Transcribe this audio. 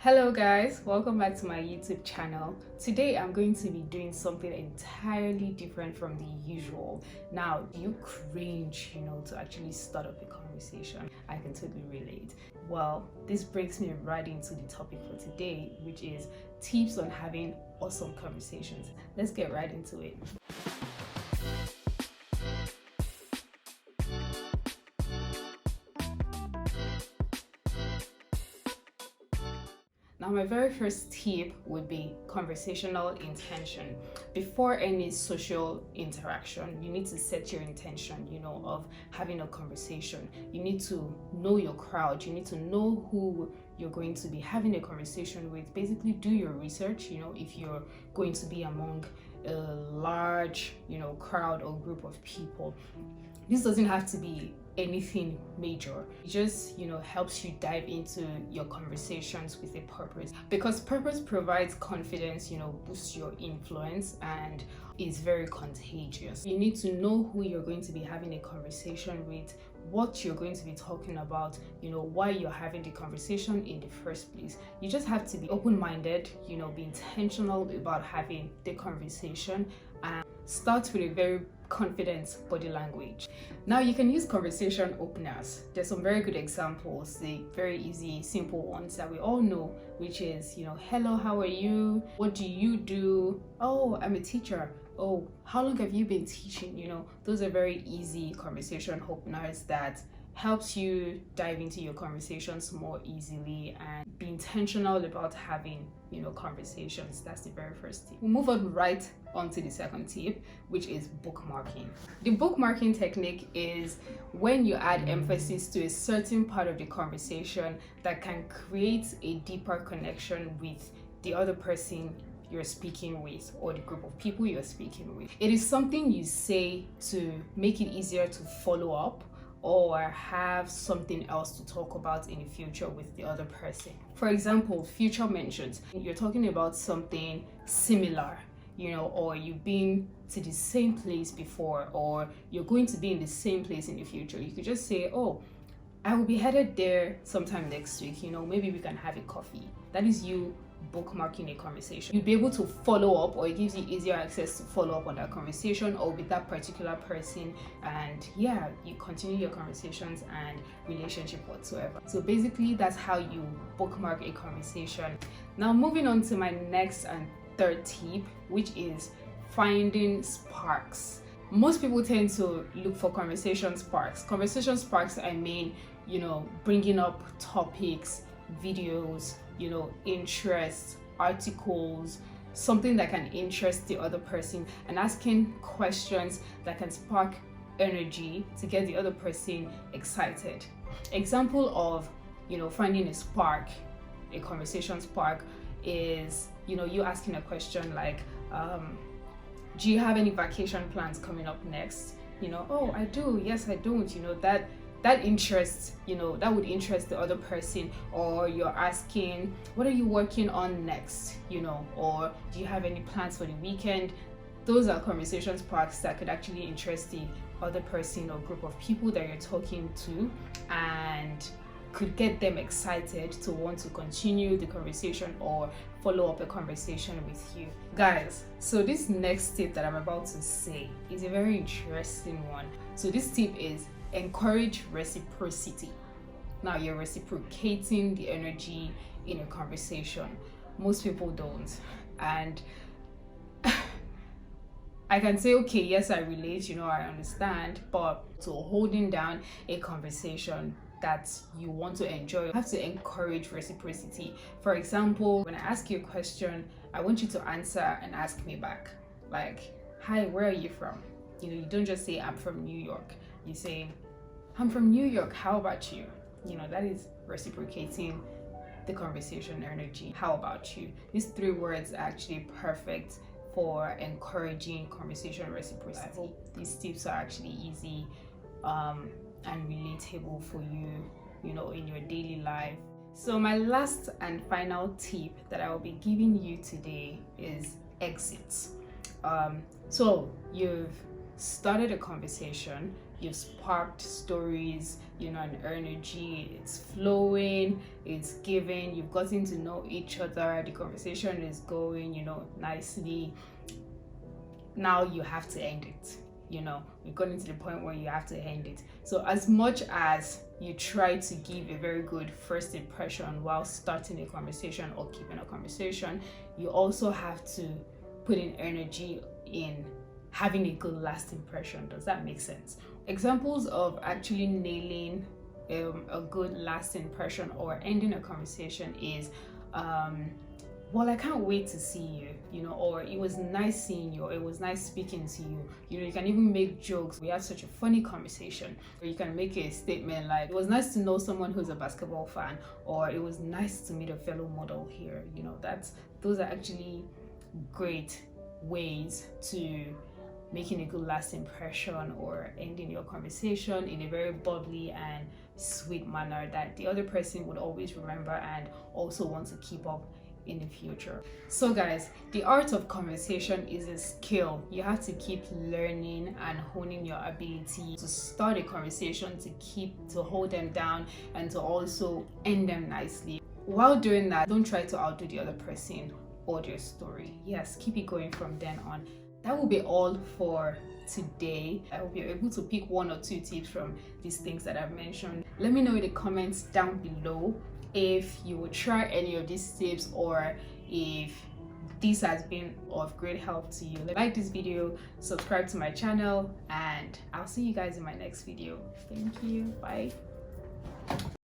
Hello guys, welcome back to my YouTube channel. Today I'm going to be doing something entirely different from the usual. Now, do you cringe, to actually start up a conversation? I can totally relate. Well, this brings me right into the topic for today, which is tips on having awesome conversations. Let's get right into it. Now, my very first tip would be conversational intention. Before any social interaction, you need to set your intention, of having a conversation. You need to know your crowd. You need to know who you're going to be having a conversation with. Basically, do your research, if you're going to be among a large, crowd or group of people. This doesn't have to be anything major. It just helps you dive into your conversations with a purpose, because purpose provides confidence, boosts your influence, and is very contagious. You need to know who you're going to be having a conversation with, what you're going to be talking about, why you're having the conversation in the first place. You just have to be open-minded, be intentional about having the conversation, and start with a very confident body language. Now, you can use conversation openers. There's some very good examples, the very easy, simple ones that we all know, which is, hello, how are you? What do you do? Oh, I'm a teacher. Oh, how long have you been teaching? Those are very easy conversation openers that helps you dive into your conversations more easily and be intentional about having conversations. That's the very first tip. We'll move on right onto the second tip, which is bookmarking. The bookmarking technique is when you add emphasis to a certain part of the conversation that can create a deeper connection with the other person you're speaking with, or the group of people you're speaking with. It is something you say to make it easier to follow up or have something else to talk about in the future with the other person. For example, future mentions. You're talking about something similar, or you've been to the same place before, or you're going to be in the same place in the future. You could just say, oh, I will be headed there sometime next week, maybe we can have a coffee. That is you bookmarking a conversation. You'll be able to follow up, or it gives you easier access to follow up on that conversation or with that particular person, and yeah, you continue your conversations and relationship whatsoever. So basically, that's how you bookmark a conversation. Now, moving on to my next and third tip, which is finding sparks. Most people tend to look for conversation sparks. Conversation sparks, I mean, bringing up topics, videos, interests, articles, something that can interest the other person, and asking questions that can spark energy to get the other person excited. Example of, finding a spark, a conversation spark, is, you asking a question like, do you have any vacation plans coming up next? Oh, I do. Yes, I don't. That interests, that would interest the other person. Or you're asking, what are you working on next? Or do you have any plans for the weekend? Those are conversation sparks that could actually interest the other person or group of people that you're talking to, and could get them excited to want to continue the conversation or follow up a conversation with you. Guys, so this next tip that I'm about to say is a very interesting one. So this tip is encourage reciprocity. Now, you're reciprocating the energy in a conversation. Most people don't, and I can say, okay, yes, I relate, I understand, but to holding down a conversation that you want to enjoy, you have to encourage reciprocity. For example, when I ask you a question, I want you to answer and ask me back. Like, hi, where are you from? You don't just say, I'm from New York. You say, I'm from New York, how about you? That is reciprocating the conversation energy. How about you? These three words are actually perfect for encouraging conversation reciprocity. I hope these tips are actually easy and relatable for you, in your daily life. So my last and final tip that I will be giving you today is exits. So you've started a conversation, you've sparked stories, you know, and energy, it's flowing, it's giving, you've gotten to know each other, the conversation is going, you know, nicely. Now you have to end it. You know, we've gotten to the point where you have to end it. So as much as you try to give a very good first impression while starting a conversation or keeping a conversation, you also have to put in energy in having a good last impression. Does that make sense? Examples of actually nailing a good last impression or ending a conversation is well, I can't wait to see you, you know, or it was nice seeing you, or it was nice speaking to you. You know, you can even make jokes. We had such a funny conversation. Or you can make a statement like, it was nice to know someone who's a basketball fan, or it was nice to meet a fellow model here. You know, those are actually great ways to making a good last impression or ending your conversation in a very bubbly and sweet manner that the other person would always remember and also want to keep up in the future. So guys, the art of conversation is a skill. You have to keep learning and honing your ability to start a conversation, to hold them down, and to also end them nicely. While doing that, don't try to outdo the other person or their story. Yes, keep it going from then on. That will be all for today. I hope you're able to pick one or two tips from these things that I've mentioned. Let me know in the comments down below if you would try any of these tips or if this has been of great help to you. Like this video, subscribe to my channel, and I'll see you guys in my next video. Thank you. Bye.